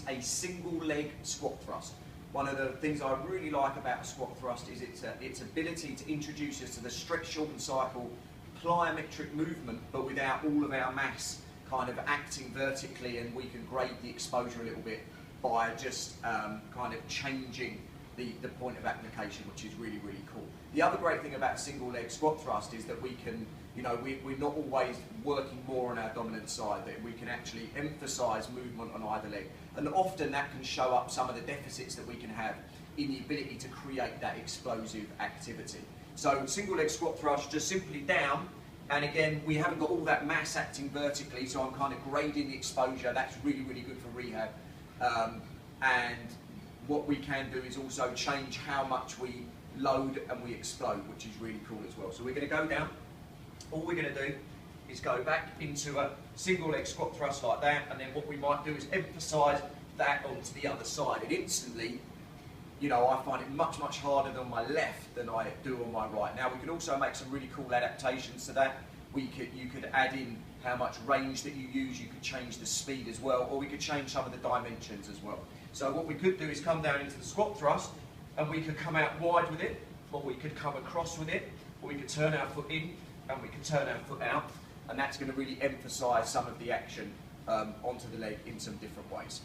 it's a single leg squat thrust. One of the things I really like about a squat thrust is its ability to introduce us to the stretch, shorten cycle, plyometric movement, but without all of our mass kind of acting vertically, and we can grade the exposure a little bit by just kind of changing the point of application, which is really, really cool. The other great thing about single leg squat thrust is that we can, you know, we're not always working more on our dominant side, that we can actually emphasize movement on either leg. And often that can show up some of the deficits that we can have in the ability to create that explosive activity. So single leg squat thrust, just simply down, and again, we haven't got all that mass acting vertically, so I'm kind of grading the exposure. That's really, really good for rehab. And what we can do is also change how much we load and we explode, which is really cool as well. So we're going to go down. All we're going to do is go back into a single leg squat thrust like that, and then what we might do is emphasize that onto the other side. And instantly, you know, I find it much, much harder on my left than I do on my right. Now, we can also make some really cool adaptations to that. You could add in how much range that you use, you could change the speed as well, or we could change some of the dimensions as well. So what we could do is come down into the squat thrust, and we could come out wide with it, or we could come across with it, or we could turn our foot in, and we could turn our foot out, and that's going to really emphasize some of the action onto the leg in some different ways.